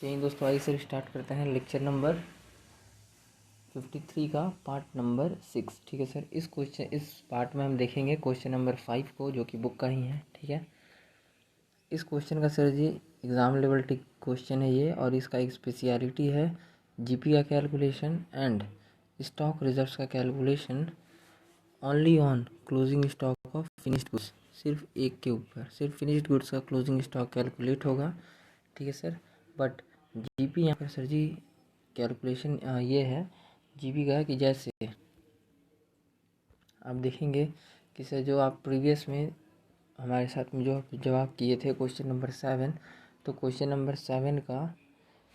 चलिए दोस्तों, आइए सर स्टार्ट करते हैं लेक्चर नंबर 53 का पार्ट नंबर 6। ठीक है सर, इस पार्ट में हम देखेंगे क्वेश्चन नंबर 5 को, जो कि बुक का ही है। ठीक है, इस क्वेश्चन का सर जी एग्ज़ाम लेवल टिक क्वेश्चन है ये, और इसका एक स्पेशलिटी है जीपी का कैलकुलेशन एंड स्टॉक रिजर्व्स का calculation only on closing stock of finished goods. सिर्फ एक के ऊपर, सिर्फ फिनिश्ड गुड्स का क्लोजिंग स्टॉक कैलकुलेट होगा। ठीक है सर, बट जीपी यहाँ पर सर जी कैलकुलेशन ये है जीपी का कि जैसे आप देखेंगे कि सर जो आप प्रीवियस में हमारे साथ में जो जवाब किए थे क्वेश्चन नंबर 7, तो क्वेश्चन नंबर 7 का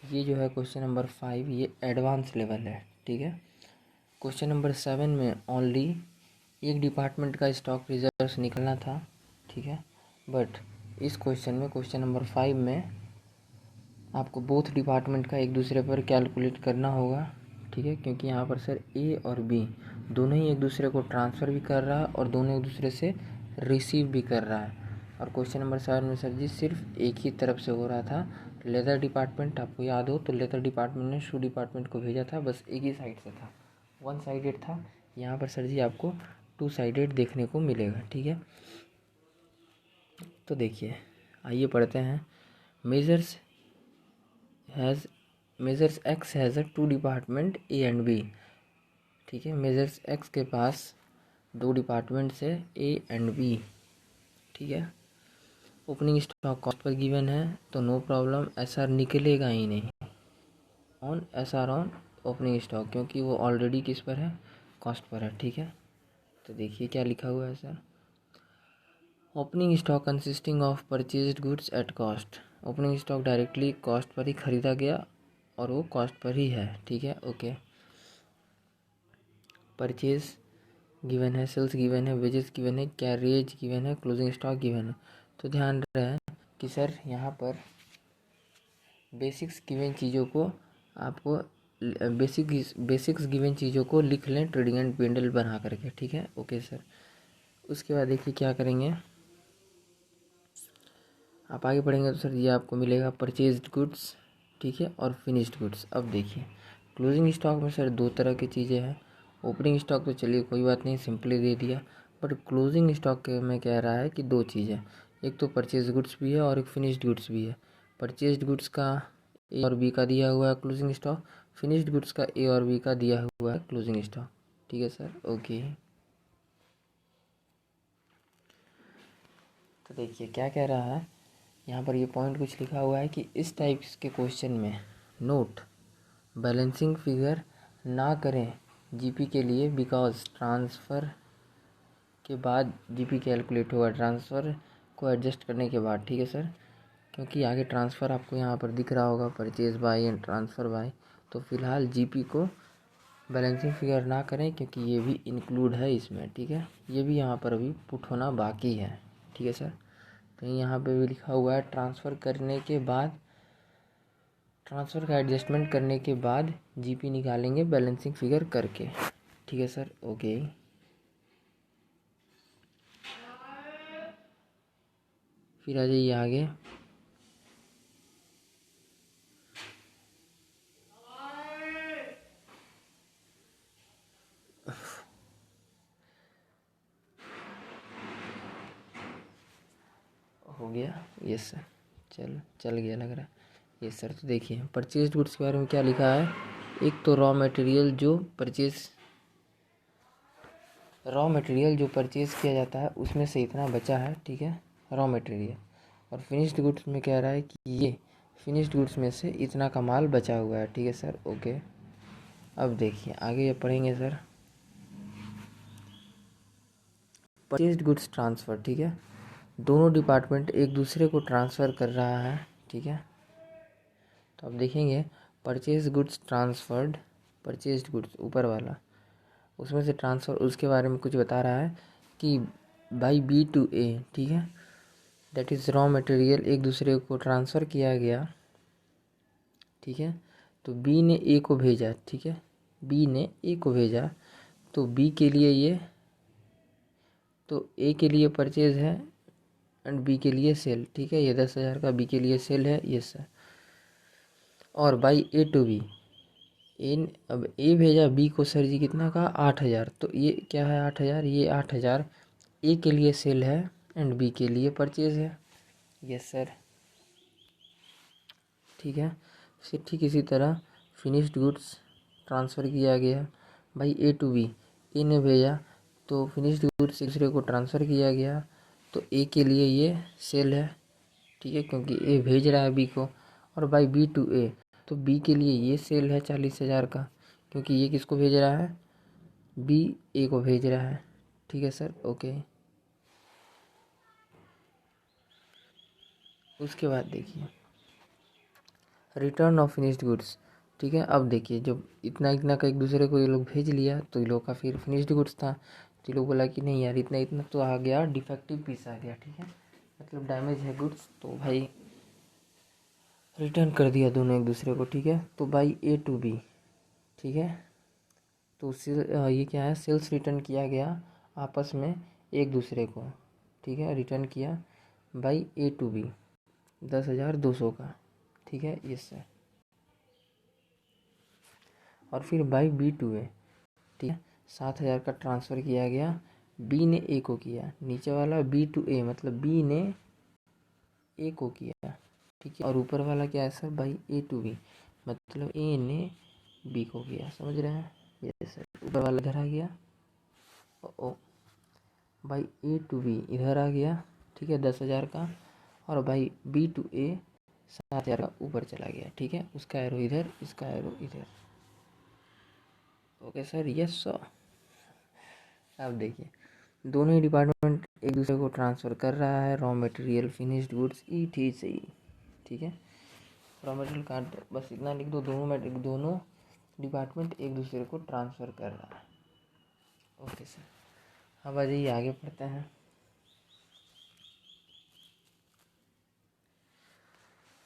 ये जो है क्वेश्चन नंबर 5 ये एडवांस लेवल है। ठीक है, क्वेश्चन नंबर 7 में ओनली एक डिपार्टमेंट का स्टॉक रिजर्व्स निकलना था। ठीक है, बट इस क्वेश्चन में क्वेश्चन नंबर 5 में आपको बोथ डिपार्टमेंट का एक दूसरे पर कैलकुलेट करना होगा। ठीक है, क्योंकि यहाँ पर सर ए और बी दोनों ही एक दूसरे को ट्रांसफ़र भी कर रहा है और दोनों एक दूसरे से रिसीव भी कर रहा है। और क्वेश्चन नंबर 7 में सर जी सिर्फ एक ही तरफ से हो रहा था। लेदर डिपार्टमेंट, आपको याद हो तो लेदर डिपार्टमेंट ने शू डिपार्टमेंट को भेजा था, बस एक ही साइड से था, वन साइडेड था। यहाँ पर सर जी आपको टू साइडेड देखने को मिलेगा। ठीक है, तो देखिए आइए पढ़ते हैं। Measures X has a two department A and B। ठीक है, मेजर्स X के पास दो डिपार्टमेंट्स है A एंड B। ठीक है, opening stock cost per given है तो नो प्रॉब्लम, SR निकलेगा ही नहीं on SR on opening stock, क्योंकि वो ऑलरेडी किस पर है, कॉस्ट पर है। ठीक है, तो देखिए क्या लिखा हुआ है sir, opening stock consisting of purchased goods at cost. Opening stock directly cost पर ही ख़रीदा गया और वो कॉस्ट पर ही है। ठीक है, ओके। परचेज गिवन है, सेल्स गिवन है, वेजेस गिवन है, कैरियज गिवन है, क्लोजिंग स्टॉक गिवन है। तो ध्यान रहे कि सर यहाँ पर बेसिक्स गिवन चीज़ों को आपको बेसिक्स गिवन चीज़ों को लिख लें ट्रेडिंग एंड पेंडल बना करके। ठीक है, ओके सर। उसके बाद देखिए क्या करेंगे, आप आगे पढ़ेंगे तो सर ये आपको मिलेगा परचेज्ड गुड्स, ठीक है, और फिनिश्ड गुड्स। अब देखिए क्लोजिंग स्टॉक में सर दो तरह की चीज़ें हैं। ओपनिंग स्टॉक तो चलिए कोई बात नहीं, सिंपली दे दिया, बट क्लोजिंग स्टॉक में कह रहा है कि दो चीज़ें, एक तो परचेज गुड्स भी है और एक फिनिश्ड गुड्स भी है। परचेज गुड्स का ए और बी का दिया हुआ है क्लोजिंग स्टॉक, फिनिश्ड गुड्स का ए और बी का दिया हुआ है क्लोजिंग स्टॉक। ठीक है सर, ओके। तो देखिए क्या कह रहा है यहाँ पर, ये पॉइंट कुछ लिखा हुआ है कि इस टाइप के क्वेश्चन में नोट बैलेंसिंग फिगर ना करें जीपी के लिए, बिकॉज ट्रांसफ़र के बाद जीपी कैलकुलेट होगा, ट्रांसफ़र को एडजस्ट करने के बाद। ठीक है सर, क्योंकि आगे ट्रांसफ़र आपको यहाँ पर दिख रहा होगा, purchase by and transfer bye, तो फिलहाल जीपी को बैलेंसिंग फिगर ना करें क्योंकि ये भी इंक्लूड है इसमें। ठीक है, ये भी यहाँ पर अभी पुट होना बाकी है। ठीक है सर, कहीं यहाँ पे भी लिखा हुआ है ट्रांसफ़र करने के बाद, ट्रांसफ़र का एडजस्टमेंट करने के बाद जीपी निकालेंगे बैलेंसिंग फिगर करके। ठीक है सर, ओके। फिर आ जाइए आगे, हो गया, यस सर, चल गया लग रहा है, यस सर। तो देखिए परचेज गुड्स के बारे में क्या लिखा है, एक तो रॉ मटेरियल जो परचेज़ किया जाता है उसमें से इतना बचा है। ठीक है, रॉ मटेरियल, और फिनिश्ड गुड्स में कह रहा है कि ये फिनिश्ड गुड्स में से इतना का माल बचा हुआ है। ठीक है सर, ओके। अब देखिए आगे ये पढ़ेंगे सर, परचेज्ड गुड्स ट्रांसफ़र। ठीक है, दोनों डिपार्टमेंट एक दूसरे को ट्रांसफ़र कर रहा है। ठीक है, तो अब देखेंगे purchase goods transferred, purchased goods ऊपर वाला, उसमें से ट्रांसफ़र उसके बारे में कुछ बता रहा है कि बाई बी टू ए। ठीक है, दैट इज़ रॉ मटेरियल एक दूसरे को ट्रांसफ़र किया गया। ठीक है, तो बी ने ए को भेजा। ठीक है, बी ने ए को भेजा, तो बी के लिए ये, तो ए के लिए परचेज है एंड बी के लिए सेल। ठीक है, ये 10,000 का बी के लिए सेल है, ये सर। और बाई ए टू बी, अब ए भेजा बी को सर जी कितना का 8,000, तो ये क्या है 8,000, ये 8,000 ए के लिए सेल है एंड बी के लिए परचेज है। यस सर, ठीक है। फिर ठीक इसी तरह फिनिश्ड गुड्स ट्रांसफ़र किया गया भाई ए टू बी, ए ने भेजा तो फिनिश्ड गुड्स एक दूसरे को ट्रांसफ़र किया गया, तो ए के लिए ये सेल है, ठीक है, क्योंकि ए भेज रहा है बी को। और बाई बी टू ए, तो बी के लिए ये सेल है 40,000 का, क्योंकि ये किसको भेज रहा है, बी ए को भेज रहा है, ठीक है सर, ओके। उसके बाद देखिए रिटर्न ऑफ फिनिश्ड गुड्स, ठीक है। अब देखिए जब इतना इतना का एक दूसरे को ये लोग भेज लिया, तो ये लोग का फिर फिनिश्ड गुड्स था, तो ये लोग बोला कि नहीं यार इतना इतना तो आ गया, डिफेक्टिव पीस आ गया, ठीक है, मतलब डैमेज है गुड्स, तो भाई रिटर्न कर दिया दोनों एक दूसरे को, ठीक है। तो बाई ए टू बी, ठीक है, तो ये क्या है, सेल्स रिटर्न किया गया आपस में एक दूसरे को, ठीक है, रिटर्न किया बाई ए टू बी 10,200 का, ठीक है, यस सर। और फिर बाई बी टू ए, ठीक है, 7,000 का ट्रांसफ़र किया गया, बी ने ए को किया, नीचे वाला बी टू ए मतलब बी ने ए को किया, ठीक है, और ऊपर वाला क्या है sir, by A to B मतलब ए ने बी को किया, समझ रहे हैं, यस सर। ऊपर वाला इधर आ गया, O by A to B इधर आ गया, ठीक है, 10,000 का, और बाई बी टू ए 7,000 का ऊपर चला गया, ठीक है, उसका एरो इधर, इसका एरो इधर, ओके सर, यस सर। अब देखिए दोनों ही डिपार्टमेंट एक दूसरे को ट्रांसफ़र कर रहा है raw material finished goods ETC, ठीक है, रॉ मटेरियल कार्ड बस इतना लिख दो, दोनों डिपार्टमेंट एक दूसरे को ट्रांसफ़र कर रहा है, ओके सर। अब आ जाइए आगे पढ़ते हैं।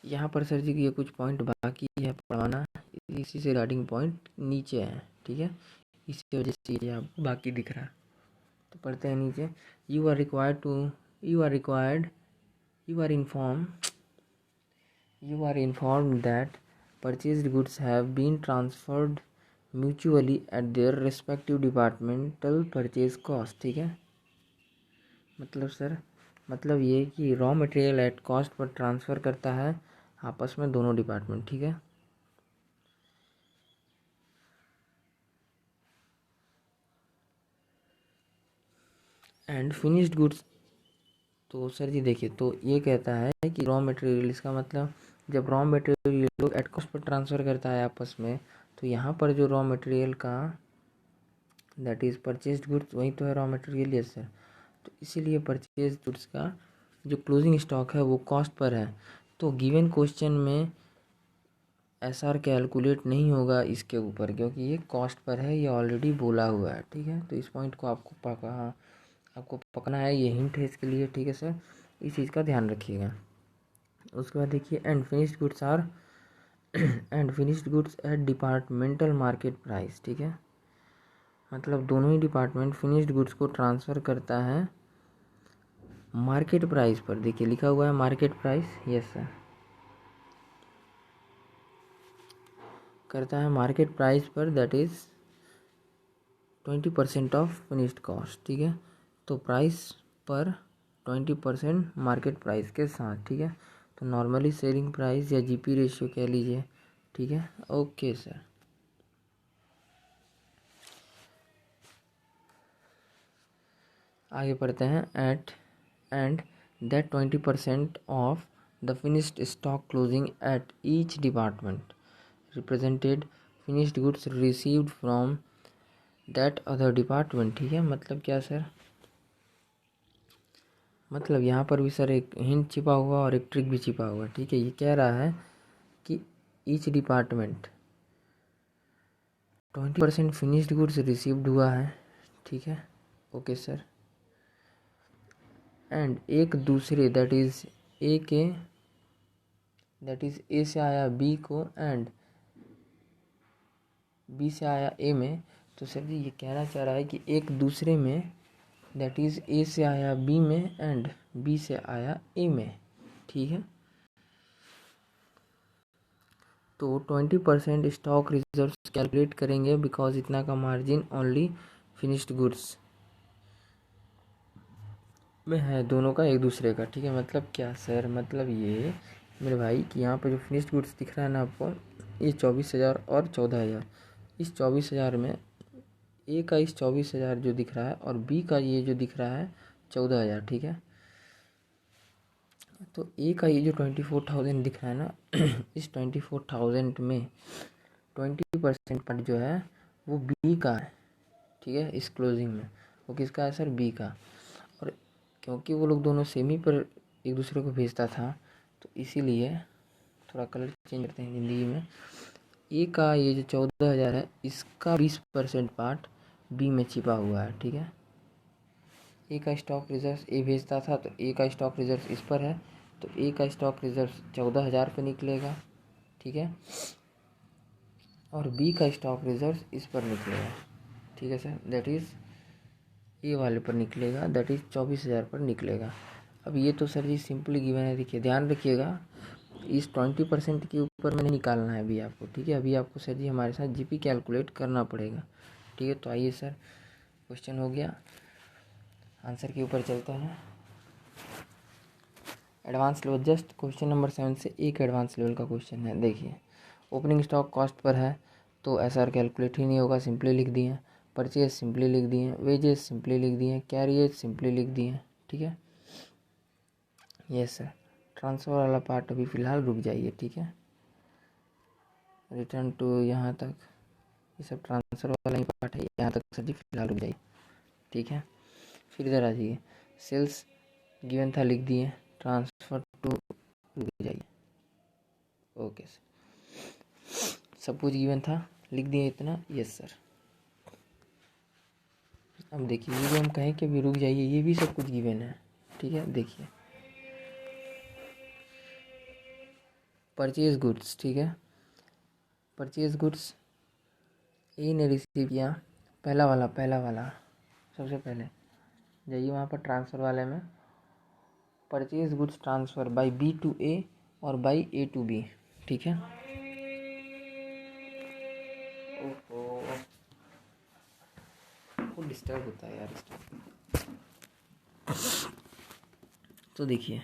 यहाँ पर सर जी ये कुछ पॉइंट बाकी है पढ़वाना, इसी से रिगार्डिंग पॉइंट नीचे है, ठीक है, इसी वजह से ये आपको बाकी दिख रहा है। तो पढ़ते हैं नीचे, you are informed that purchased goods have been transferred mutually at their respective departmental purchase cost, ठीक है, मतलब सर मतलब ये कि raw material at cost per transfer करता है आपस में दोनों डिपार्टमेंट, ठीक है। एंड फिनिश्ड गुड्स, तो सर जी देखिए, तो ये कहता है कि रॉ मटेरियल, इसका मतलब जब रॉ मटेरियल लोग एट कॉस्ट पर ट्रांसफ़र करता है आपस में, तो यहाँ पर जो रॉ मटेरियल का दैट इज़ परचेज्ड गुड्स वही तो है रॉ मटेरियल, यस सर। तो इसीलिए परचेज गुड्स का जो क्लोजिंग स्टॉक है वो कॉस्ट पर है, तो गिवन क्वेश्चन में SR कैलकुलेट नहीं होगा इसके ऊपर, क्योंकि ये कॉस्ट पर है, ये ऑलरेडी बोला हुआ है, ठीक है। तो इस पॉइंट को आपको पकना है, ये हिंट है इसके लिए, ठीक है सर, इस चीज़ का ध्यान रखिएगा। उसके बाद देखिए and finished goods at departmental market price, ठीक है, मतलब दोनों ही डिपार्टमेंट फिनिश्ड गुड्स को ट्रांसफ़र करता है मार्केट प्राइस पर, देखिए लिखा हुआ है मार्केट प्राइस, यस सर, करता है मार्केट प्राइस पर, that is 20% of finished cost, ठीक है, तो प्राइस पर 20% मार्केट प्राइस के साथ, ठीक है, तो नॉर्मली सेलिंग प्राइस या GP रेशियो कह लीजिए, ठीक है, ओके सर। आगे पढ़ते हैं and that 20% of the finished stock closing at each department represented finished goods received from that other department, ठीक है, मतलब क्या सर, मतलब यहाँ पर भी सर एक हिंट छिपा हुआ और एक ट्रिक भी छिपा हुआ, ठीक है। ये कह रहा है कि each department 20% finished goods received हुआ है, ठीक है, ओके सर, एंड एक दूसरे दैट इज़ ए से आया बी को एंड बी से आया ए में, तो सर जी ये कहना चाह रहा है कि एक दूसरे में दैट इज़ ए से आया बी में एंड बी से आया ए में, ठीक है। तो 20% स्टॉक रिजर्व कैलकुलेट करेंगे बिकॉज इतना का मार्जिन ओनली फिनिश्ड गुड्स में है, दोनों का एक दूसरे का। ठीक है, मतलब क्या सर, मतलब ये मेरे भाई कि यहाँ पर जो फिनिश्ड गुड्स दिख रहा है ना आपको, ये 24,000 और 14,000। इस 24,000 में ए का इस 24,000 जो दिख रहा है और बी का ये जो दिख रहा है 14,000। ठीक है, तो ए का ये जो 24,000 दिख रहा है ना इस 24,000 में 20% पार्ट जो है वो बी का है। ठीक है, इस क्लोजिंग में वो किसका है सर, बी का। और क्योंकि वो लोग दोनों सेमी पर एक दूसरे को भेजता था तो इसीलिए थोड़ा कलर चेंज करते हैं जिंदगी में। ए का ये जो 14,000 है इसका 20% पार्ट बी में छिपा हुआ है। ठीक है, ए का स्टॉक रिजर्व ए भेजता था तो ए का स्टॉक रिजर्व इस पर है, तो ए का स्टॉक रिजर्व 14,000 पे निकलेगा। ठीक है, और बी का स्टॉक रिजर्व इस पर निकलेगा। ठीक है सर, दैट इज़ ए वाले पर निकलेगा, दैट इज़ 24,000 पर निकलेगा। अब ये तो सर जी सिंपली गिवन है। देखिए ध्यान रखिएगा, इस 20% के ऊपर मैंने निकालना है अभी आपको। ठीक है, अभी आपको सर जी हमारे साथ जीपी कैलकुलेट करना पड़ेगा। ठीक है, तो आइए सर, क्वेश्चन हो गया, आंसर के ऊपर चलते हैं। Advance level, just question number 7 से एक एडवांस लेवल का क्वेश्चन है। देखिए, ओपनिंग स्टॉक कॉस्ट पर है तो एसआर कैलकुलेट ही नहीं होगा, सिंपली लिख दिए। परचेज सिंपली लिख दिए, वेजेस सिंपली लिख दिए, कैरियज सिंपली लिख दिए। ठीक है, यस सर। ट्रांसफ़र वाला पार्ट अभी फ़िलहाल रुक जाइए। ठीक है, रिटर्न टू यहाँ तक ये सब ट्रांसफ़र वाला ही पार्ट है, यहाँ तक सर जी फ़िलहाल रुक जाइए। ठीक है, फिर इधर आ जाइए, सेल्स गिवन था लिख दिए, ट्रांसफ़र टू रुक जाइए। ओके सर, सब कुछ गिवन था लिख दिए इतना, यस सर। अब देखिए ये जो हम कहें कि अभी रुक जाइए, ये भी सब कुछ गिवन है। ठीक है, देखिए परचेज गुड्स। ठीक है, परचेज गुड्स ए ने रिसीव किया, पहला वाला सबसे पहले जाइए वहाँ पर ट्रांसफ़र वाले में, purchase goods transfer by B to A or by A to B. ठीक है, ओहो वो डिस्टर्ब होता है यार इस टाइम। तो देखिए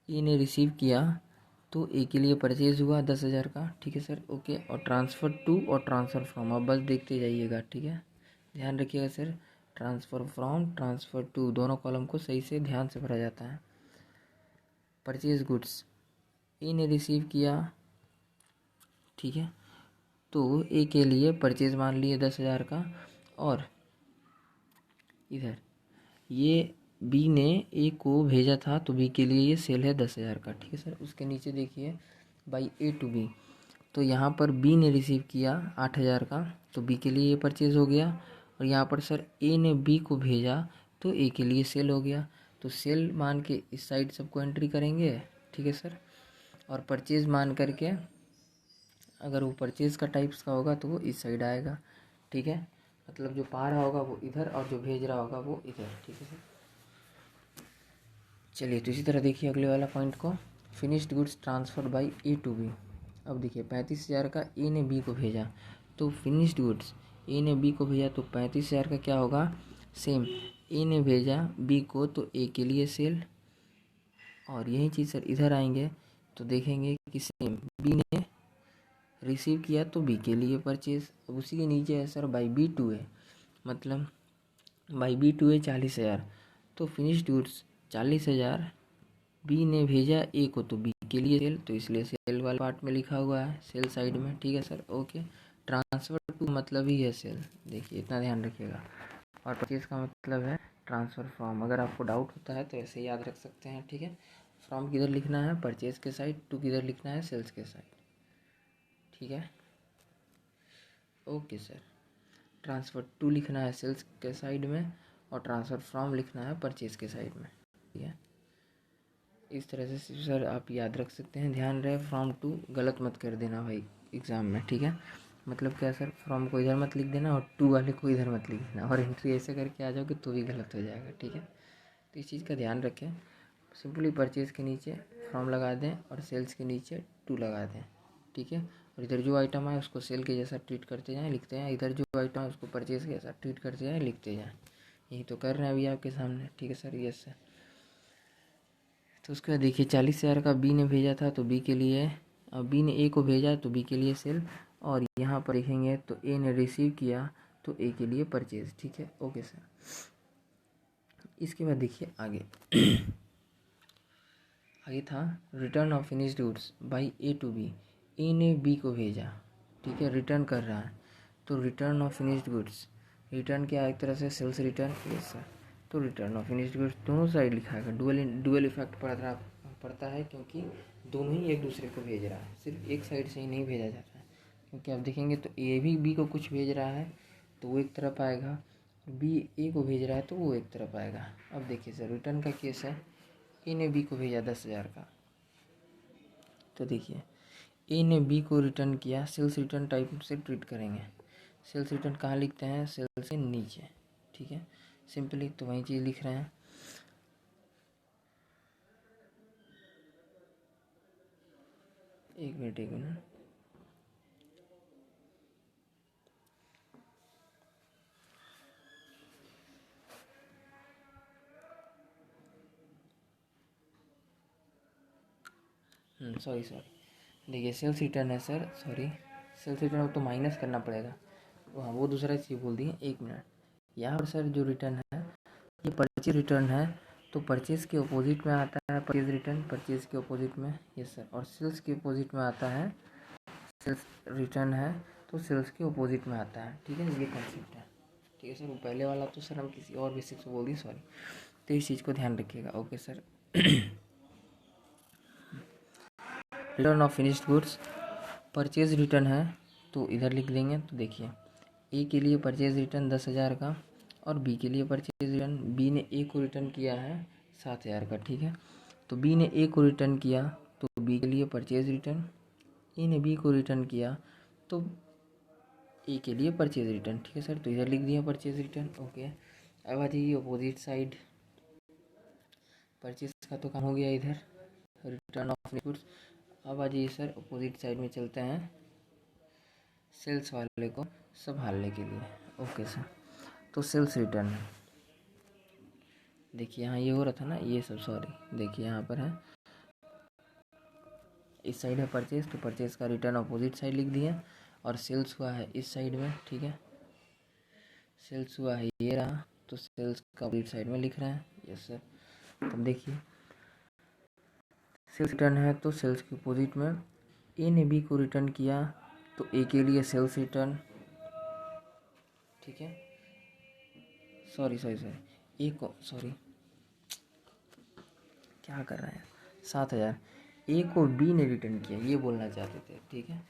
ए ने रिसीव किया तो ए के लिए परचेज हुआ 10,000 का। ठीक है सर, ओके। और ट्रांसफ़र टू और ट्रांसफ़र फ्रॉम, अब बस देखते जाइएगा। ठीक है, ध्यान रखिएगा sir, transfer from transfer to दोनों कॉलम को सही से ध्यान से भरा जाता है। परचेज गुड्स ए ने रिसीव किया, ठीक है, तो ए के लिए परचेज मान लिए 10,000 का, और इधर ये बी ने ए को भेजा था तो बी के लिए ये सेल है 10,000 का। ठीक है सर, उसके नीचे देखिए बाई ए टू बी, तो यहाँ पर बी ने रिसीव किया 8,000 का तो बी के लिए ये परचेज हो गया, और यहाँ पर सर ए ने बी को भेजा तो ए के लिए सेल हो गया। तो सेल मान के इस साइड सबको एंट्री करेंगे। ठीक है सर, और परचेज मान करके अगर वो परचेज का टाइप्स का होगा तो वो इस साइड आएगा। ठीक है, मतलब जो पा रहा होगा वो इधर और जो भेज रहा होगा वो इधर। ठीक है सर, चलिए तो इसी तरह देखिए अगले वाला पॉइंट को, finished goods transfer by A to B. अब देखिए 35,000 का ए ने बी को भेजा, तो फिनिश्ड गुड्स ए ने बी को भेजा तो 35,000 का क्या होगा, सेम ए ने भेजा बी को तो ए के लिए सेल, और यही चीज़ सर इधर आएंगे तो देखेंगे कि सेम बी ने रिसीव किया तो बी के लिए परचेज। अब उसी के नीचे है सर बाई बी टू है, मतलब बाई बी टू है 40,000, तो फिनिश्ड गुड्स 40,000 बी ने भेजा ए को तो बी के लिए सेल, तो इसलिए सेल वाले पार्ट में लिखा हुआ है सेल साइड में। ठीक है सर, ओके। ट्रांसफ़र टू मतलब ही है सेल, देखिए इतना ध्यान रखिएगा, और परचेज का मतलब है ट्रांसफ़र फ्रॉम। अगर आपको डाउट होता है तो ऐसे याद रख सकते हैं। ठीक है, फ्रॉम किधर लिखना है परचेज के साइड, टू किधर लिखना है सेल्स के साइड। ठीक है, ओके सर। ट्रांसफ़र टू लिखना है सेल्स के साइड में और ट्रांसफ़र फ्रॉम लिखना है परचेज के साइड में। ठीक है, इस तरह से सर आप याद रख सकते हैं। ध्यान रहे फ्रॉम टू गलत मत कर देना भाई एग्ज़ाम में। ठीक है, मतलब क्या सर, फ्रॉम को इधर मत लिख देना और टू वाले को इधर मत लिख देना, और एंट्री ऐसे करके आ जाओगे तो भी गलत हो जाएगा। ठीक है, तो इस चीज़ का ध्यान रखें। सिंपली परचेज़ के नीचे फ्रॉम लगा दें और सेल्स के नीचे टू लगा दें, ठीक है। और इधर जो आइटम है उसको सेल के जैसा ट्रीट करते जाएं, लिखते जाएं, इधर जो आइटम है उसको परचेज़ के जैसा ट्रीट करते जाएं, लिखते जाएं। यही तो कर रहे हैं अभी आपके सामने, ठीक है सर, यस सर। तो उसके बाद देखिए 40,000 का बी ने भेजा था तो बी के लिए, बी ने ए को भेजा तो बी के लिए सेल, और यहाँ पर देखेंगे तो ए ने रिसीव किया तो ए के लिए परचेज, ठीक है, ओके सर। इसके बाद देखिए आगे आगे था return of finished goods by A to B. A ने बी को भेजा, ठीक है, रिटर्न कर रहा है, तो return of finished goods, return क्या एक तरह से सेल्स रिटर्न, यस सर। तो रिटर्न ऑफ फिनिश्ड गुड्स दोनों साइड लिखा है, डुअल इफेक्ट पड़ता है क्योंकि दोनों ही एक दूसरे को भेज रहा है, सिर्फ एक साइड से ही नहीं भेजा जाता है। क्योंकि आप देखेंगे तो ए भी बी को कुछ भेज रहा है तो वो एक तरफ आएगा, बी ए को भेज रहा है तो वो एक तरफ आएगा। अब देखिए सर रिटर्न का केस है, ए ने बी को भेजा 10,000 का, तो देखिए ए ने बी को रिटर्न किया, सेल्स रिटर्न टाइप से ट्रीट करेंगे। सेल्स रिटर्न कहाँ लिखते हैं, सेल्स से नीचे, ठीक है, सिंपली तो वही चीज़ लिख रहे हैं। एक मिनट सॉरी देखिए सेल्स रिटर्न है सर, सॉरी सेल्स रिटर्न तो माइनस करना पड़ेगा, हाँ वो दूसरा चीज़ बोल दिए, एक मिनट। यहाँ पर सर जो रिटर्न है ये परचेज रिटर्न है, तो परचेज के अपोजिट में आता है परचेज रिटर्न, परचेज के अपोजिट में, यस सर, और सेल्स के अपोजिट में आता है सेल्स रिटर्न है, तो सेल्स के अपोजिट में आता है, ठीक है, ये कॉन्सेप्ट है, ठीक है सर। वो पहले वाला तो सर हम किसी और बेसिक से बोल दिए, सॉरी, तो इस चीज़ को ध्यान रखिएगा, okay sir. Return of finished goods, purchase return है तो इधर लिख देंगे, तो देखिए ए के लिए परचेज रिटर्न 10,000 का और बी के लिए परचेज रिटर्न, बी ने ए को रिटर्न किया है 7,000 का, ठीक है, तो बी ने ए को रिटर्न किया तो बी के लिए परचेज रिटर्न, ए ने बी को रिटर्न किया तो ए के लिए परचेज रिटर्न, ठीक है सर, तो इधर लिख दिया परचेज रिटर्न, ओके। अब आ जाइए अपोजिट साइड, परचेज का तो काम हो गया इधर, रिटर्न ऑफ गुड्स। अब आ जाइए सर अपोजिट साइड में चलते हैं, सेल्स वाले को संभालने के लिए, ओके सर। तो सेल्स रिटर्न है, देखिए यहाँ ये हो रहा था ना ये सब, सॉरी देखिए यहाँ पर है, इस साइड है परचेज, तो परचेज का रिटर्न अपोजिट साइड लिख दिए, और सेल्स हुआ है इस साइड में, ठीक है, सेल्स हुआ है ये रहा, तो सेल्स का अपोजिट साइड में लिख रहे हैं, यस सर। तब देखिए सेल्स रिटर्न है तो सेल्स के अपोजिट में, ए ने बी को रिटर्न किया तो ए के लिए सेल्स रिटर्न, ठीक है, सॉरी ए को, सॉरी क्या कर रहे हैं, 7,000 ए को बी ने रिटर्न किया, ये बोलना चाहते थे, ठीक है,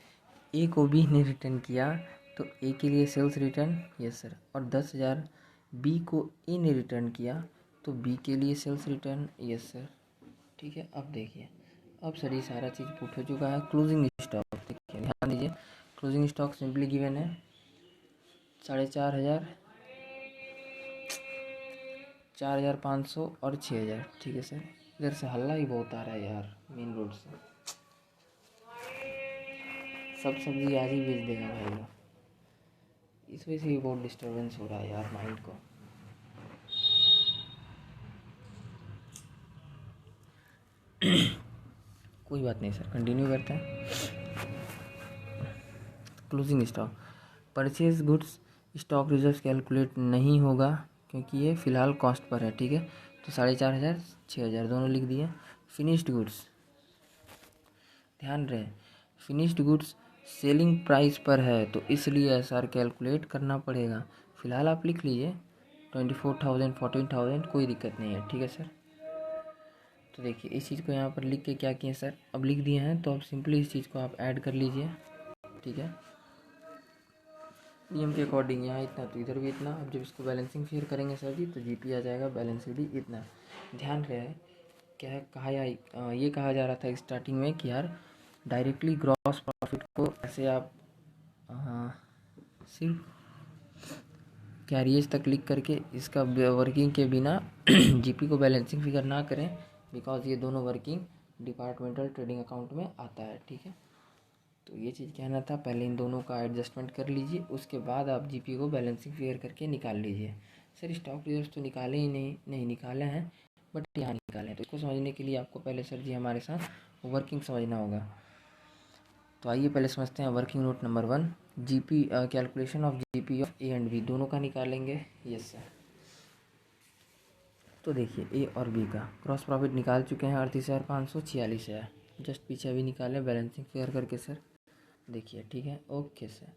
ए को बी ने रिटर्न किया तो ए के लिए सेल्स रिटर्न, यस सर, और 10,000 बी को ए ने रिटर्न किया तो बी के लिए सेल्स रिटर्न, यस सर, ठीक है। अब देखिए अब सर ये सारा चीज़ पुट हो चुका है। क्लोजिंग स्टॉक देखिए, ध्यान दीजिए, क्लोजिंग स्टॉक सिंपली गिवन है 4,500, 4,500 और 6,000, ठीक है सर। इधर से हल्ला ही बहुत आ रहा है यार, मेन रोड से सब सब्जी आज ही बेच देगा भाई लोग, इस वजह से भी बहुत डिस्टर्बेंस हो रहा है यार माइंड को। कोई बात नहीं सर, कंटिन्यू करते हैं। Closing stock, purchase goods stock reserve calculate नहीं होगा क्योंकि ये फ़िलहाल कॉस्ट पर है, ठीक है, तो 4,500 6,000 दोनों लिख दिए। फिनिश्ड गुड्स, ध्यान रहे फिनिश्ड गुड्स सेलिंग प्राइस पर है तो इसलिए एसआर कैलकुलेट करना पड़ेगा, फ़िलहाल आप लिख लीजिए 24,000 14,000 कोई दिक्कत नहीं है, ठीक है सर। तो देखिए इस चीज़ को यहाँ पर लिख के क्या किए सर, अब लिख दिए हैं तो अब सिंपली इस चीज़ को आप ऐड कर लीजिए, ठीक है, नियम के अकॉर्डिंग यहाँ इतना तो इधर भी इतना। अब जब इसको बैलेंसिंग फिर करेंगे सर जी तो जीपी आ जाएगा, बैलेंस शीट भी इतना। ध्यान रहे क्या है ये कहा जा रहा था स्टार्टिंग में कि यार डायरेक्टली ग्रॉस प्रॉफिट को ऐसे आप सिर्फ कैरियर्स तक लिख करके इसका वर्किंग के बिना जीपी को बैलेंसिंग फिगर ना करें, बिकॉज ये दोनों वर्किंग डिपार्टमेंटल ट्रेडिंग अकाउंट में आता है, ठीक है। तो ये चीज़ कहना था, पहले इन दोनों का एडजस्टमेंट कर लीजिए, उसके बाद आप जीपी को बैलेंसिंग फिगर करके निकाल लीजिए। सर स्टॉक रिजर्व तो निकाले ही नहीं निकाले हैं, बट यहाँ निकाले हैं। तो इसको समझने के लिए आपको पहले सर जी हमारे साथ वर्किंग समझना होगा। तो आइए पहले समझते हैं working note number 1, GP calculation of GP of A and B, दोनों का निकालेंगे। Yes sir. तो देखिए ए और बी का क्रॉस प्रॉफिट निकाल चुके हैं 38,546 है, जस्ट पीछे अभी निकाले बैलेंसिंग फिगर करके सर, देखिए ठीक है। ओके सर,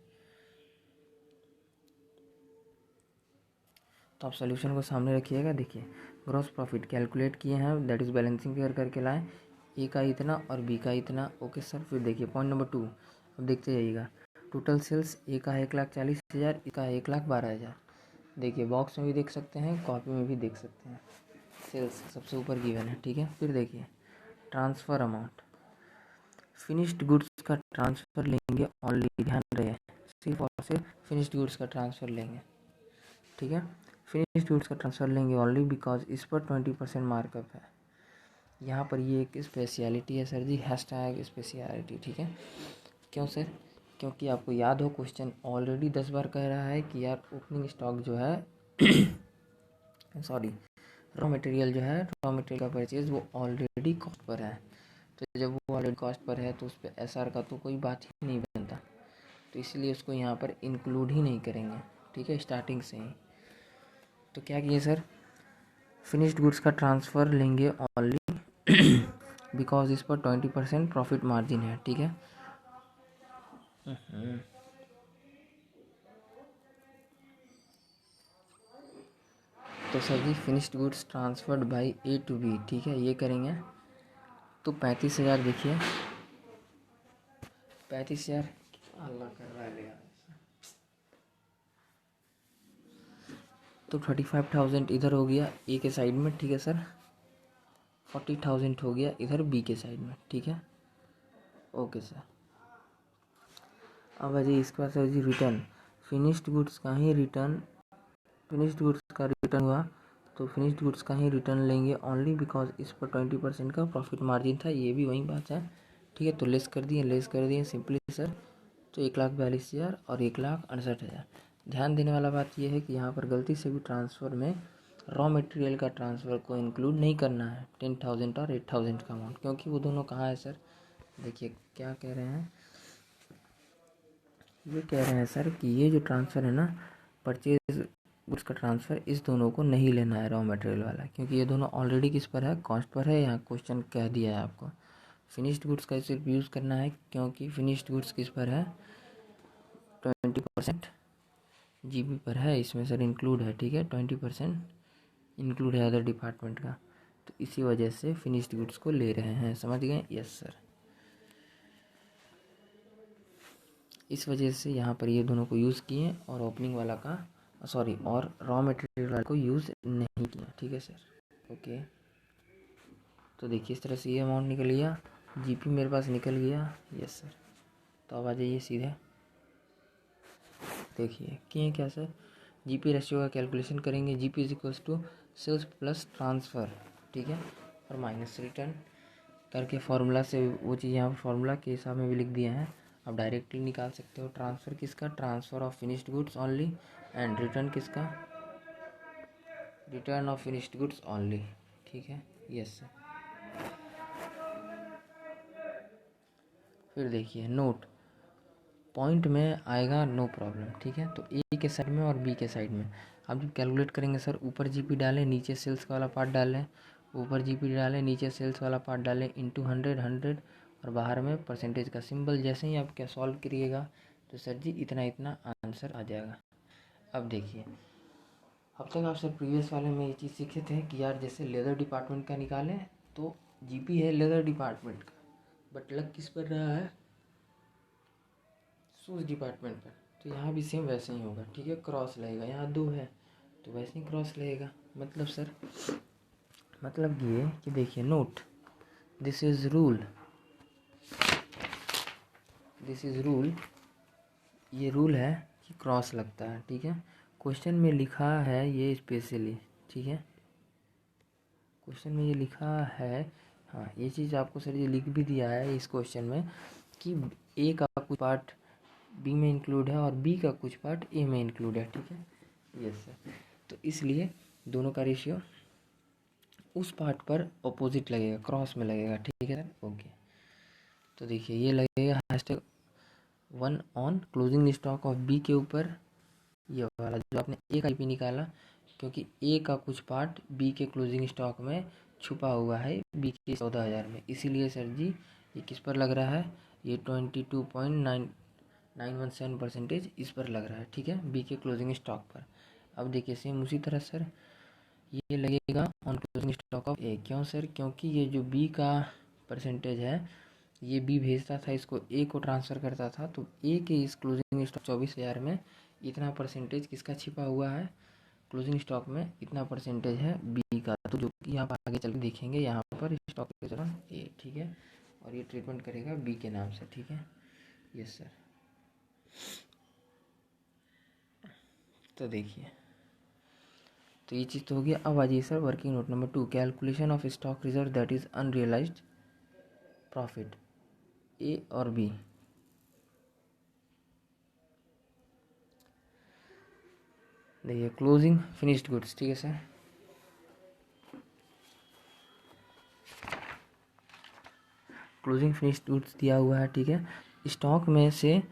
तो आप सोल्यूशन को सामने रखिएगा। देखिए ग्रॉस प्रॉफिट कैलकुलेट किए हैं, दैट इज़ बैलेंसिंग फिगर करके लाएँ, ए का इतना और बी का इतना। Okay sir. फिर देखिए पॉइंट नंबर 2, अब देखते जाइएगा। टोटल सेल्स ए का है 1,40,000, ए का 1,12,000। देखिए बॉक्स में भी देख सकते हैं, कॉपी में भी देख सकते हैं, सेल्स सबसे ऊपर गिवन है, ठीक है। फिर देखिए ट्रांसफ़र अमाउंट, फिनिश्ड गुड्स का ट्रांसफ़र लेंगे ओनली, ध्यान रहे सिर्फ और सिर्फ फिनिश्ड गुड्स का ट्रांसफ़र लेंगे, ठीक है। फिनिश्ड गुड्स का ट्रांसफ़र लेंगे ओनली बिकॉज इस पर 20% मार्कअप है। यहाँ पर ये एक स्पेशलिटी है सर जी, हैशटैग स्पेशलिटी, ठीक है। क्यों सर? क्योंकि आपको याद हो क्वेश्चन ऑलरेडी 10 बार कह रहा है कि यार ओपनिंग स्टॉक जो है सॉरी रॉ मटेरियल जो है, रॉ मटेरियल का परचेज वो ऑलरेडी कॉस्ट पर है। तो जब वो ऑलरेडी कॉस्ट पर है तो उस पर एसआर का तो कोई बात ही नहीं बनता, तो इसलिए उसको यहाँ पर इंक्लूड ही नहीं करेंगे, ठीक है, स्टार्टिंग से ही। तो क्या किए सर, फिनिश्ड गुड्स का ट्रांसफ़र लेंगे ओनली बिकॉज इस पर 20% प्रॉफिट मार्जिन है, ठीक है। तो sir ji finished goods transferred by A to B, ठीक है, ये करेंगे। तो 35,000 देखिए, 35,000 अल्लाह कर रहा है, तो 35,000 इधर हो गया ए के साइड में, ठीक है सर। 40,000 हो गया इधर बी के साइड में, ठीक है। Okay sir. अब आ जाइए इसके बाद सर जी रिटर्न, फिनिश्ड गुड्स का ही रिटर्न, फिनिश्ड गुड्स का रिटर्न हुआ तो फिनिश्ड गुड्स का ही रिटर्न लेंगे ओनली बिकॉज इस पर 20% का प्रॉफिट मार्जिन था, ये भी वही बात है, ठीक है। तो लेस कर दिए सिंपली सर। तो 1,42,000 और 1,68,000। ध्यान देने वाला बात यह है कि यहाँ पर गलती से भी ट्रांसफ़र में रॉ मटेरियल का ट्रांसफ़र को इंक्लूड नहीं करना है 10,000 और 8,000 का अमाउंट, क्योंकि वो दोनों कहाँ है सर। देखिए क्या कह रहे हैं, ये कह रहे हैं सर कि ये जो ट्रांसफ़र है ना, परचेज गुड्स का ट्रांसफ़र, इस दोनों को नहीं लेना है रॉ मटेरियल वाला, क्योंकि ये दोनों ऑलरेडी किस पर है, कॉस्ट पर है। यहाँ क्वेश्चन कह दिया है आपको फिनिश्ड गुड्स का सिर्फ यूज़ करना है, क्योंकि फिनिश्ड गुड्स किस पर है, 20% जीपी पर है, इसमें सर इंक्लूड है, ठीक है। 20% इंक्लूड है अदर डिपार्टमेंट का, तो इसी वजह से फिनिश्ड गुड्स को ले रहे हैं, समझ गए। यस सर, इस वजह से यहाँ पर ये दोनों को यूज़ किए और ओपनिंग वाला का सॉरी और रॉ मटेरियल वाला को यूज़ नहीं किया, ठीक है सर। ओके, तो देखिए इस तरह से ये अमाउंट निकल गया, जीपी मेरे पास निकल गया। यस सर, तो अब आ जाइए सीधे, देखिए किए क्या सर, जीपी रेशियो का कैलकुलेशन करेंगे। GP is equals to sales plus transfer, ठीक है, और माइनस रिटर्न करके फार्मूला से वो चीज़ यहाँ पर फार्मूला के हिसाब में भी लिख दिया है, आप डायरेक्टली निकाल सकते हो। ट्रांसफ़र किसका, transfer of finished goods only, and return किसका, return of finished goods only, ठीक है। Yes sir. फिर देखिए नोट, पॉइंट में आएगा नो प्रॉब्लम, ठीक है। तो ए के साइड में और बी के साइड में आप जब कैलकुलेट करेंगे सर, ऊपर जीपी डालें, नीचे सेल्स वाला पार्ट डालें, ऊपर जीपी डालें, नीचे सेल्स वाला पार्ट डालें, इंटू 100 और बाहर में परसेंटेज का सिंबल। जैसे ही आप क्या सॉल्व करिएगा तो सर जी इतना इतना आंसर आ जाएगा। अब देखिए, अब तक आप सर प्रीवियस वाले में ये चीज़ सीखे थे कि यार जैसे लेदर डिपार्टमेंट का निकालें तो जीपी है लेदर डिपार्टमेंट का, बट लग किस पर रहा है, शूज़ डिपार्टमेंट पर। तो यहाँ भी सेम वैसे ही होगा, ठीक है। क्रॉस लगेगा, यहाँ 2 है तो वैसे ही क्रॉस लगेगा। मतलब सर, मतलब ये कि देखिए note, this is rule, this is rule, ये रूल है कि क्रॉस लगता है, ठीक है। क्वेश्चन में लिखा है ये स्पेशली, ठीक है, क्वेश्चन में ये लिखा है, हाँ ये चीज़ आपको सर ये लिख भी दिया है इस क्वेश्चन में कि ए का कुछ पार्ट बी में इंक्लूड है और बी का कुछ पार्ट ए में इंक्लूड है, ठीक है। यस सर, तो इसलिए दोनों का रेशियो उस पार्ट पर अपोजिट लगेगा, क्रॉस में लगेगा, ठीक है सर। ओके, तो देखिए ये लगेगा #1 on closing stock of B के ऊपर, ये वाला जो आपने ए का IP निकाला, क्योंकि ए का कुछ पार्ट बी के क्लोजिंग स्टॉक में छुपा हुआ है बी के 14,000 में, इसीलिए सर जी ये किस पर लग रहा है, ये 22.917% इस पर लग रहा है, ठीक है, बी के क्लोजिंग स्टॉक पर। अब देखिए सेम उसी तरह सर ये लगेगा ऑन क्लोजिंग स्टॉक ऑफ ए, क्यों सर, क्योंकि ये जो बी का परसेंटेज है ये बी भेजता था इसको, ए को ट्रांसफ़र करता था, तो ए के इस क्लोजिंग स्टॉक 24,000 में इतना परसेंटेज किसका छिपा हुआ है, क्लोजिंग स्टॉक में इतना परसेंटेज है बी का, तो जो कि आप आगे चल के देखेंगे यहाँ पर स्टॉक के दौरान ए, ठीक है, और ये ट्रीटमेंट करेगा बी के नाम से, ठीक है। यस सर, तो देखिए तो ये चीज़ तो हो गया। अब आ जाइए sir working note number 2, calculation of stock reserve that is unrealised profit, A और बी। देखिए क्लोजिंग फिनिश्ड गुड्स, ठीक है सर, क्लोजिंग फिनिश्ड गुड्स दिया हुआ है, ठीक है। स्टॉक में से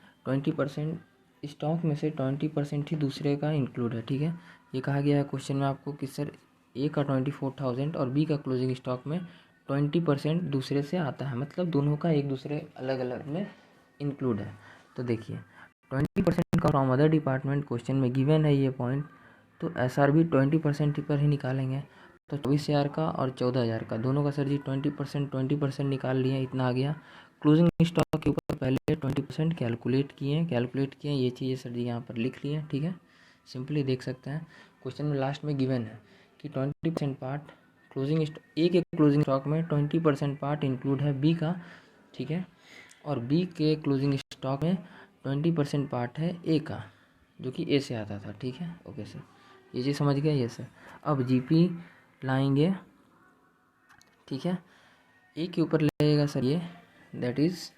20% ही दूसरे का इंक्लूड है, ठीक है। ये कहा गया है क्वेश्चन में आपको कि सर ए का 24,000 और बी का क्लोजिंग स्टॉक में 20% दूसरे से आता है, मतलब दोनों का एक दूसरे अलग अलग में इंक्लूड है। तो देखिए 20% का फ्रॉम अदर डिपार्टमेंट क्वेश्चन में गिवन है ये पॉइंट, तो SRB 20% पर ही निकालेंगे, तो 24,000 का और 14,000 का दोनों का सर जी 20% निकाल लिए, इतना आ गया। क्लोजिंग स्टॉक के ऊपर पहले 20% कैलकुलेट किए, ये चीज़ें सर जी यहाँ पर लिख लिए, ठीक है, सिंपली देख सकते हैं क्वेश्चन में लास्ट में गिवन है कि 20% पार्ट क्लोजिंग ए के क्लोजिंग स्टॉक में 20% पार्ट इंक्लूड है बी का, ठीक है, और बी के क्लोजिंग स्टॉक में 20% पार्ट है ए का, जो कि ए से आता था, ठीक है। ओके सर, ये चीज़ समझ गया। ये सर अब GP लाएंगे, ठीक है, ए के ऊपर लगेगा सर ये, दैट इज़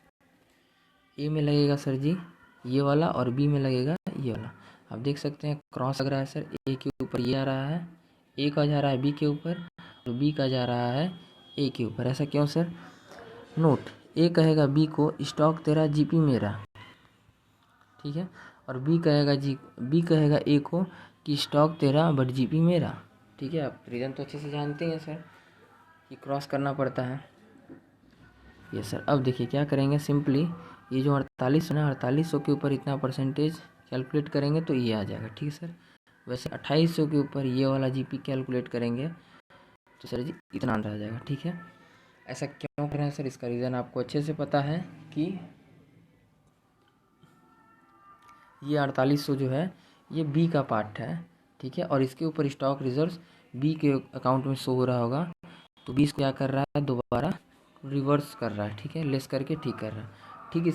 ए में लगेगा सर जी ये वाला और बी में लगेगा ये वाला। आप देख सकते हैं क्रॉस लग रहा है सर, ए के ऊपर ये आ रहा है, ए का जा रहा है बी के ऊपर, तो बी का जा रहा है ए के ऊपर। ऐसा क्यों सर? नोट, ए कहेगा बी को स्टॉक तेरा GP मेरा, ठीक है, और बी कहेगा ए को कि स्टॉक तेरा बट GP मेरा, ठीक है। आप रीज़न तो अच्छे से जानते हैं सर कि क्रॉस करना पड़ता है। ये सर अब देखिए क्या करेंगे, सिंपली ये जो 48 ना 4800 के ऊपर इतना परसेंटेज कैलकुलेट करेंगे तो ये आ जाएगा, ठीक है सर। वैसे 2800 के ऊपर ये वाला GP कैलकुलेट करेंगे तो सर जी इतना आंसर आ जाएगा, ठीक है। ऐसा क्यों कर रहे हैं सर, इसका रीज़न आपको अच्छे से पता है कि ये 4800 जो है ये बी का पार्ट है, ठीक है, और इसके ऊपर स्टॉक रिजर्व्स बी के अकाउंट में शो हो रहा होगा, तो बी क्या कर रहा है, दोबारा रिवर्स कर रहा है, ठीक है, लेस करके ठीक कर रहा है। ठीक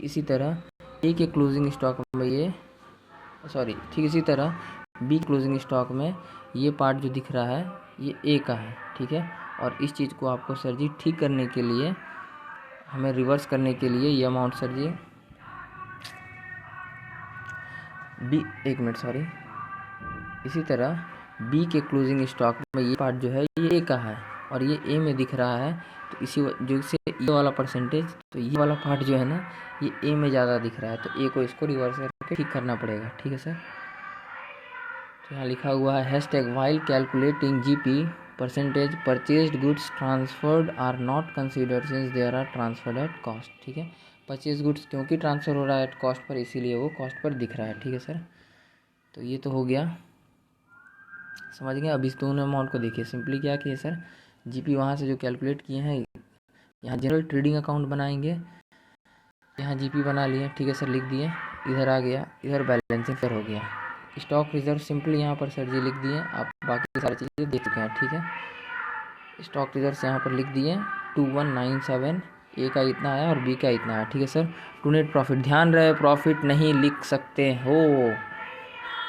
इसी तरह ए के क्लोजिंग स्टॉक में ठीक इसी तरह बी क्लोजिंग स्टॉक में ये पार्ट जो दिख रहा है ये ए का है, ठीक है, और इस चीज़ को आपको सर जी ठीक करने के लिए, हमें रिवर्स करने के लिए ये अमाउंट सर जी इसी तरह बी के क्लोजिंग स्टॉक में ये पार्ट जो है ये ए का है और ये ए में दिख रहा है, तो इसी जो से ये वाला परसेंटेज, तो ये वाला पार्ट जो है ना ये ए में ज़्यादा दिख रहा है, तो ए को इसको रिवर्स करके ठीक करना पड़ेगा, ठीक है सर। तो यहाँ लिखा हुआ है #while calculating GP percentage purchased goods transferred are not considered since they are transferred at cost, ठीक है। परचेज गुड्स क्योंकि ट्रांसफ़र हो रहा है एट कॉस्ट पर, इसीलिए वो कॉस्ट पर दिख रहा है, ठीक है सर। तो ये तो हो गया, समझ गए। अब इस दोनों अमाउंट को देखिए, सिंपली क्या किए सर, GP वहाँ से जो कैलकुलेट किए हैं यहाँ जनरल ट्रेडिंग अकाउंट बनाएंगे, यहाँ GP बना लिए, ठीक है सर, लिख दिए, इधर आ गया, इधर बैलेंसिंग फिर हो गया। स्टॉक रिजर्व सिंपली यहाँ पर सर जी लिख दिए, आप बाकी सारी चीज़ें देख चुके हैं, ठीक है। स्टॉक रिजर्व यहाँ पर लिख दिए 2197, ए का इतना आया और बी का इतना आया, ठीक है सर। टू नेट प्रॉफिट, ध्यान रहे प्रॉफिट नहीं लिख सकते हो,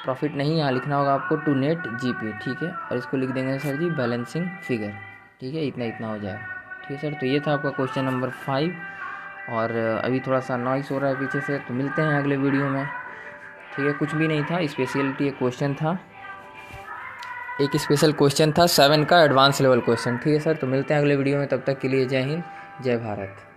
प्रॉफिट नहीं, यहाँ लिखना होगा आपको टू नेट जीपी, ठीक है। और इसको लिख देंगे सर जी बैलेंसिंग फिगर, ठीक है, इतना हो जाएगा, ठीक है सर। तो ये था आपका क्वेश्चन नंबर 5। और अभी थोड़ा सा नॉइस हो रहा है पीछे से, तो मिलते हैं अगले वीडियो में, ठीक है। कुछ भी नहीं था, स्पेशलिटी एक क्वेश्चन था, एक स्पेशल क्वेश्चन था 7 का एडवांस लेवल क्वेश्चन, ठीक है सर। तो मिलते हैं अगले वीडियो में, तब तक के लिए जय हिंद जय भारत।